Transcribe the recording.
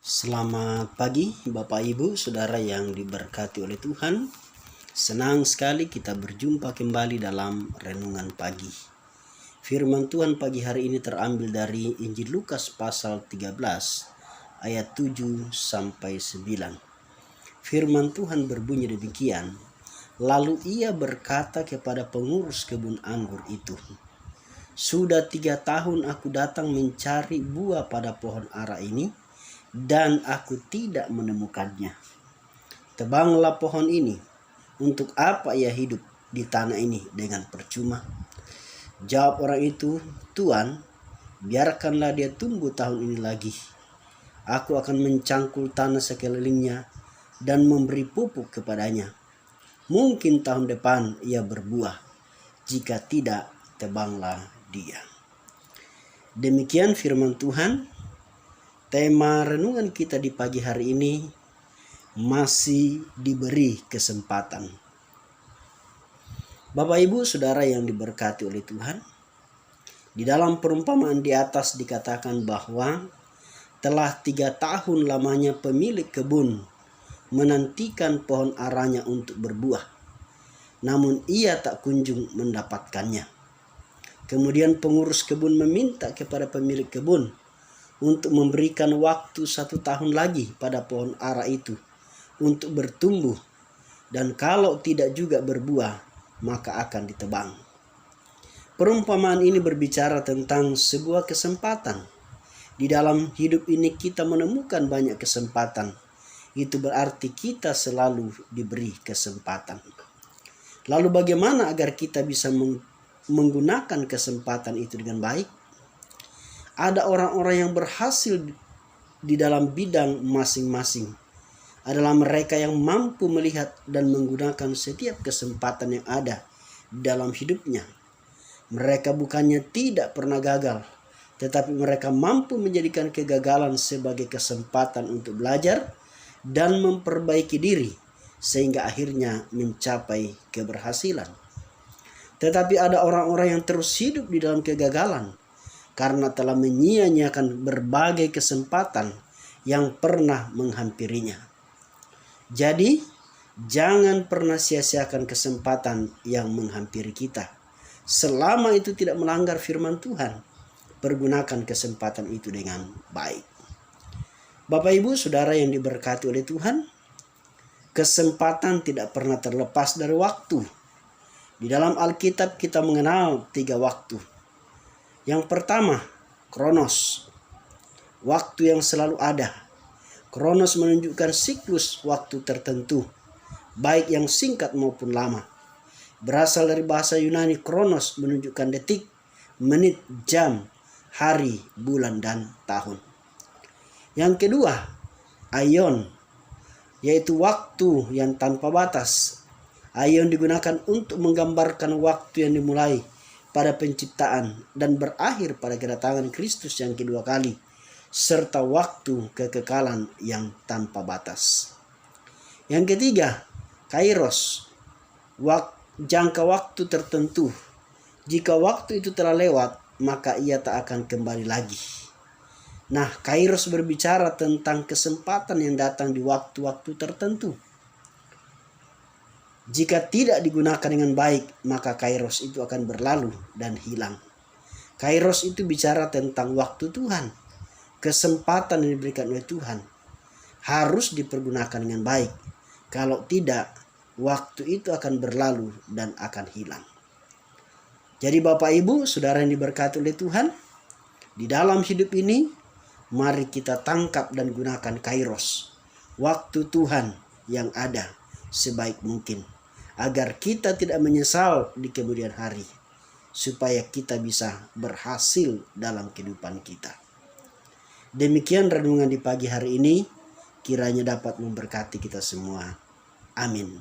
Selamat pagi Bapak Ibu Saudara yang diberkati oleh Tuhan. Senang sekali kita berjumpa kembali dalam renungan pagi. Firman Tuhan pagi hari ini terambil dari Injil Lukas pasal 13 ayat 7 sampai 9. Firman Tuhan berbunyi demikian. Lalu ia berkata kepada pengurus kebun anggur itu, "Sudah 3 tahun aku datang mencari buah pada pohon ara ini, dan aku tidak menemukannya. Tebanglah pohon ini. Untuk apa ia hidup di tanah ini dengan percuma?" Jawab orang itu, "Tuan, biarkanlah dia tumbuh tahun ini lagi. Aku akan mencangkul tanah sekelilingnya dan memberi pupuk kepadanya. Mungkin tahun depan ia berbuah. Jika tidak, tebanglah dia." Demikian firman Tuhan. Tema renungan kita di pagi hari ini masih diberi kesempatan. Bapak Ibu Saudara yang diberkati oleh Tuhan, di dalam perumpamaan di atas dikatakan bahwa telah 3 tahun lamanya pemilik kebun menantikan pohon aranya untuk berbuah, namun ia tak kunjung mendapatkannya. Kemudian pengurus kebun meminta kepada pemilik kebun untuk memberikan waktu 1 tahun lagi pada pohon ara itu untuk bertumbuh, dan kalau tidak juga berbuah maka akan ditebang. Perumpamaan ini berbicara tentang sebuah kesempatan. Di dalam hidup ini kita menemukan banyak kesempatan. Itu berarti kita selalu diberi kesempatan. Lalu bagaimana agar kita bisa menggunakan kesempatan itu dengan baik? Ada orang-orang yang berhasil di dalam bidang masing-masing. Adalah mereka yang mampu melihat dan menggunakan setiap kesempatan yang ada dalam hidupnya. Mereka bukannya tidak pernah gagal, tetapi mereka mampu menjadikan kegagalan sebagai kesempatan untuk belajar dan memperbaiki diri, sehingga akhirnya mencapai keberhasilan. Tetapi ada orang-orang yang terus hidup di dalam kegagalan karena telah menyia-nyiakan berbagai kesempatan yang pernah menghampirinya. Jadi, jangan pernah sia-siakan kesempatan yang menghampiri kita. Selama itu tidak melanggar firman Tuhan, pergunakan kesempatan itu dengan baik. Bapak Ibu Saudara yang diberkati oleh Tuhan, kesempatan tidak pernah terlepas dari waktu. Di dalam Alkitab kita mengenal 3 waktu. Yang pertama, Kronos, waktu yang selalu ada. Kronos menunjukkan siklus waktu tertentu, baik yang singkat maupun lama. Berasal dari bahasa Yunani, Kronos menunjukkan detik, menit, jam, hari, bulan, dan tahun. Yang kedua, Aion, yaitu waktu yang tanpa batas. Aion digunakan untuk menggambarkan waktu yang dimulai pada penciptaan dan berakhir pada kedatangan Kristus yang kedua kali, serta waktu kekekalan yang tanpa batas. Yang ketiga, Kairos, jangka waktu tertentu. Jika waktu itu telah lewat, maka ia tak akan kembali lagi. Nah, Kairos berbicara tentang kesempatan yang datang di waktu-waktu tertentu. Jika tidak digunakan dengan baik, maka Kairos itu akan berlalu dan hilang. Kairos itu bicara tentang waktu Tuhan. Kesempatan yang diberikan oleh Tuhan harus dipergunakan dengan baik. Kalau tidak, waktu itu akan berlalu dan akan hilang. Jadi Bapak Ibu Saudara yang diberkati oleh Tuhan, di dalam hidup ini mari kita tangkap dan gunakan Kairos, waktu Tuhan yang ada, sebaik mungkin, agar kita tidak menyesal di kemudian hari, supaya kita bisa berhasil dalam kehidupan kita. Demikian renungan di pagi hari ini, kiranya dapat memberkati kita semua. Amin.